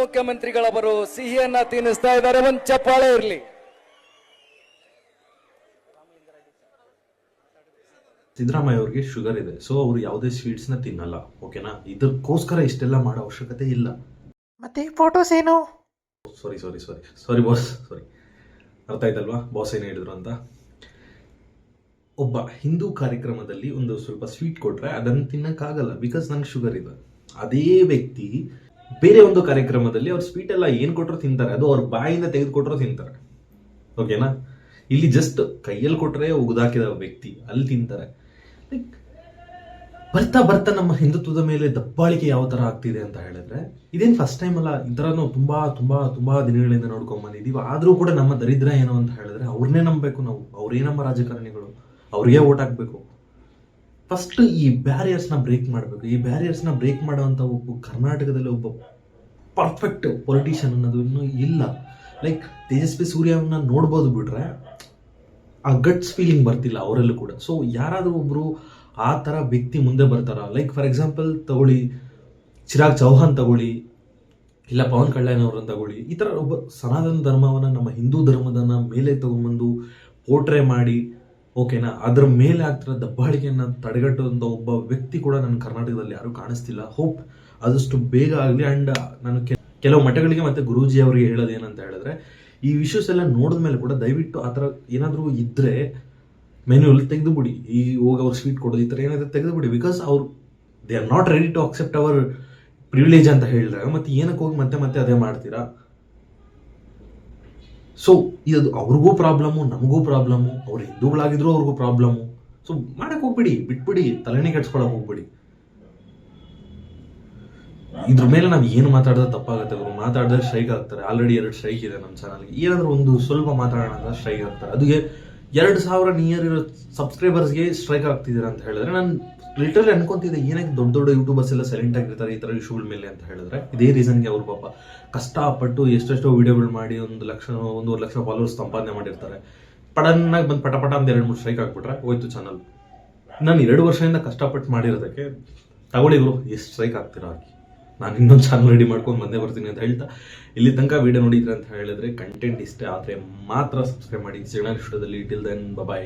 ಮುಖ್ಯಮಂತ್ರಿಗಳವರು ಸಿಹಿಯನ್ನ ತಿನ್ನಿಸ್ತಾ ಇದ್ದಾರೆ. ಒಂದು ಚಪ್ಪಾಳೆ ಇರಲಿ. ಸಿದ್ದರಾಮಯ್ಯ ಅವ್ರಿಗೆ ಶುಗರ್ ಇದೆ, ಸೊ ಅವರು ಯಾವುದೇ ಸ್ವೀಟ್ಸ್ ನ ತಿನ್ನಲ್ಲ. ಓಕೆನಾ? ಇದಕ್ಕೋಸ್ಕರ ಇಷ್ಟೆಲ್ಲ ಮಾಡೋ ಅವಶ್ಯಕತೆ ಇಲ್ಲ. ಮತ್ತೆ ಫೋಟೋಸ್ ಏನು? ಸಾರಿ ಬಾಸ್, ಅರ್ಥ ಆಯ್ತಲ್ವಾ ಬಾಸ್ ಏನು ಹೇಳಿದ್ರು ಅಂತ. ಒಬ್ಬ ಹಿಂದೂ ಕಾರ್ಯಕ್ರಮದಲ್ಲಿ ಒಂದು ಸ್ವಲ್ಪ ಸ್ವೀಟ್ ಕೊಟ್ರೆ ಅದನ್ನು ತಿನ್ನಕ್ಕಾಗಲ್ಲ, ಬಿಕಾಸ್ ನಂಗೆ ಶುಗರ್ ಇದೆ. ಅದೇ ವ್ಯಕ್ತಿ ಬೇರೆ ಒಂದು ಕಾರ್ಯಕ್ರಮದಲ್ಲಿ ಅವ್ರ ಸ್ವೀಟ್ ಎಲ್ಲ ಏನ್ ಕೊಟ್ಟರು ತಿಂತಾರೆ, ಅದು ಅವ್ರ ಬಾಯಿಂದ ತೆಗೆದುಕೊಟ್ರು ತಿಂತಾರೆ. ಓಕೆನಾ? ಇಲ್ಲಿ ಜಸ್ಟ್ ಕೈಯಲ್ಲಿ ಕೊಟ್ರೆ ಉಗಿದಾಕಿದ ವ್ಯಕ್ತಿ ಅಲ್ಲಿ ತಿಂತಾರೆ. ಲೈಕ್ ಬರ್ತಾ ಬರ್ತಾ ನಮ್ಮ ಹಿಂದುತ್ವದ ಮೇಲೆ ದಬ್ಬಾಳಿಕೆ ಯಾವ ತರ ಆಗ್ತಿದೆ ಅಂತ ಹೇಳಿದ್ರೆ ಇದೇನು ಫಸ್ಟ್ ಟೈಮ್ ಅಲ್ಲ. ಈ ತರ ನಾವು ತುಂಬಾ ತುಂಬಾ ತುಂಬಾ ದಿನಗಳಿಂದ ನೋಡ್ಕೊಂಡ್ ಬಂದಿದೀವಿ. ಆದ್ರೂ ಕೂಡ ನಮ್ಮ ದರಿದ್ರ ಏನು ಅಂತ ಹೇಳಿದ್ರೆ ಅವ್ರನ್ನೇ ನಂಬಬೇಕು ನಾವು. ಅವರೇ ನಮ್ಮ ರಾಜಕಾರಣಿಗಳು, ಅವ್ರಿಗೆ ಓಟ್ ಹಾಕ್ಬೇಕು. ಫಸ್ಟ್ ಈ ಬ್ಯಾರಿಯರ್ಸ್ ನ ಬ್ರೇಕ್ ಮಾಡಬೇಕು. ಈ ಬ್ಯಾರಿಯರ್ಸ್ ನ ಬ್ರೇಕ್ ಮಾಡುವಂತ ಒಬ್ಬ ಕರ್ನಾಟಕದಲ್ಲಿ ಒಬ್ಬ ಪರ್ಫೆಕ್ಟ್ ಪೊಲಿಟಿಷಿಯನ್ ಅನ್ನೋದು ಇನ್ನೂ ಇಲ್ಲ. ಲೈಕ್ ತೇಜಸ್ವಿ ಸೂರ್ಯವನ್ನ ನೋಡ್ಬೋದು ಬಿಟ್ರೆ ಆ ಗಟ್ಸ್ ಫೀಲಿಂಗ್ ಬರ್ತಿಲ್ಲ ಅವರಲ್ಲೂ ಕೂಡ. ಸೊ ಯಾರಾದ್ರೂ ಒಬ್ರು ಆ ತರ ವ್ಯಕ್ತಿ ಮುಂದೆ ಬರ್ತಾರ, ಲೈಕ್ ಫಾರ್ ಎಕ್ಸಾಂಪಲ್ ತಗೊಳ್ಳಿ, ಚಿರಾಗ್ ಚೌಹಾನ್ ತಗೊಳ್ಳಿ, ಇಲ್ಲ ಪವನ್ ಕಲ್ಯಾಣ್ ಅವ್ರನ್ನ ತಗೊಳ್ಳಿ. ಈ ತರ ಒಬ್ಬ ಸನಾತನ ಧರ್ಮವನ್ನ, ನಮ್ಮ ಹಿಂದೂ ಧರ್ಮದನ್ನ ಮೇಲೆ ತಗೊಂಡ್ಬಂದು ಪೋರ್ಟ್ರೇ ಮಾಡಿ, ಓಕೆನಾ, ಅದ್ರ ಮೇಲೆ ಆಗ್ತಿರೋ ದಬ್ಬಾಳಿಕೆಯನ್ನ ತಡೆಗಟ್ಟುವಂತ ಒಬ್ಬ ವ್ಯಕ್ತಿ ಕೂಡ ನನ್ನ ಕರ್ನಾಟಕದಲ್ಲಿ ಯಾರು ಕಾಣಿಸ್ತಿಲ್ಲ. ಹೋಪ್ ಆದಷ್ಟು ಬೇಗ ಆಗಲಿ. ಅಂಡ್ ನಾನು ಕೆಲವು ಮಠಗಳಿಗೆ ಮತ್ತೆ ಗುರೂಜಿ ಅವರಿಗೆ ಹೇಳೋದು ಏನಂತ ಹೇಳಿದ್ರೆ, ಈ ಇಶ್ಯೂಸ್ ಎಲ್ಲ ನೋಡಿದ್ಮೇಲೆ ಕೂಡ ದಯವಿಟ್ಟು ಆ ಥರ ಏನಾದರೂ ಇದ್ರೆ ಮೆನ್ಯೂಲ್ ತೆಗೆದುಬಿಡಿ. ಈ ಹೋಗಿ ಅವ್ರು ಸ್ವೀಟ್ ಕೊಡೋದು ಈ ಥರ ಏನಾದರೂ ತೆಗೆದುಬಿಡಿ. ಬಿಕಾಸ್ ಅವ್ರು they are not ready to accept our privilege ಅಂತ ಹೇಳಿದಾಗ ಮತ್ತೆ ಏನಕ್ಕೆ ಹೋಗಿ ಮತ್ತೆ ಮತ್ತೆ ಅದೇ ಮಾಡ್ತೀರಾ? ಸೊ ಇದು ಅವ್ರಿಗೂ ಪ್ರಾಬ್ಲಮ್ಮು, ನಮಗೂ ಪ್ರಾಬ್ಲಮ್ಮು, ಅವ್ರು ಹಿಂದೂಗಳಾಗಿದ್ರು ಅವ್ರಿಗೂ ಪ್ರಾಬ್ಲಮ್ಮು. ಸೊ ಮಾಡಕ್ಕೆ ಹೋಗ್ಬಿಡಿ, ಬಿಟ್ಬಿಡಿ, ತಲೆನೇ ಕೆಡ್ಸ್ಕೊಳಕ್ ಹೋಗ್ಬಿಡಿ. ಇದ್ರ ಮೇಲೆ ನಾವು ಏನು ಮಾತಾಡಿದ್ರೆ ತಪ್ಪಾಗುತ್ತೆ. ಅವರು ಮಾತಾಡಿದ್ರೆ ಸ್ಟ್ರೈಕ್ ಆಗ್ತಾರೆ. ಆಲ್ರೆಡಿ 2 ಸ್ಟ್ರೈಕ್ ಇದೆ ನಮ್ಮ ಚಾನಲ್ಗೆ. ಏನಾದರೂ ಒಂದು ಸ್ವಲ್ಪ ಮಾತಾಡೋಣ ಅಂತ ಸ್ಟ್ರೈಕ್ ಆಗ್ತಾರೆ. ಅದಕ್ಕೆ 2,000 ನಿಯರ್ ಇರೋ ಸಬ್ಸ್ಕ್ರೈಬರ್ಸ್ಗೆ ಸ್ಟ್ರೈಕ್ ಆಗ್ತಿದ್ದೀರಾ ಅಂತ ಹೇಳಿದ್ರೆ ನಾನು ಲಿಟರಲಿ ಅನ್ಕೊಂತಿದ್ದೆ, ಏನಕ್ಕೆ ದೊಡ್ಡ ದೊಡ್ಡ ಯೂಟ್ಯೂಬರ್ಸ್ ಎಲ್ಲ ಸೈಲೆಂಟ್ ಆಗಿರ್ತಾರೆ ಈ ಥರ ಇಶ್ಯೂಗಳ ಮೇಲೆ ಅಂತ ಹೇಳಿದ್ರೆ ಇದೇ ರೀಸನ್ಗೆ. ಅವ್ರು ಪಾಪ ಕಷ್ಟಪಟ್ಟು ಎಷ್ಟೆಷ್ಟೋ ವಿಡಿಯೋಗಳು ಮಾಡಿ 1 ಲಕ್ಷ 1.5 ಲಕ್ಷ ಫಾಲೋವರ್ಸ್ ಸಂಪಾದನೆ ಮಾಡಿರ್ತಾರೆ. ಪಡನ್ನಾಗಿ ಬಂದು ಪಟ ಅಂತ 2-3 ಸ್ಟ್ರೈಕ್ ಆಗ್ಬಿಟ್ರೆ ಹೋಯ್ತು ಚಾನಲ್. ನಾನು 2 ವರ್ಷದಿಂದ ಕಷ್ಟಪಟ್ಟು ಮಾಡಿರೋದಕ್ಕೆ ತಗೊಳ್ಳಿ ಗುರು, ಎಷ್ಟು ಸ್ಟ್ರೈಕ್ ಆಗ್ತೀರಾ ಹಾಕಿ. ನಾನು ಇನ್ನೊಂದು ಚಾನಲ್ ರೆಡಿ ಮಾಡ್ಕೊಂಡು ಬಂದೇ ಬರ್ತೀನಿ ಅಂತ ಹೇಳ್ತಾ ಇಲ್ಲಿ ತನಕ ವಿಡಿಯೋ ನೋಡಿದ್ರೆ ಅಂತ ಹೇಳಿದ್ರೆ ಕಂಟೆಂಟ್ ಇಷ್ಟೇ ಆದರೆ ಮಾತ್ರ ಸಬ್ಸ್ಕ್ರೈಬ್ ಮಾಡಿ. ಸಿಗೋಣ ಇಷ್ಟದಲ್ಲಿ. Till then bye.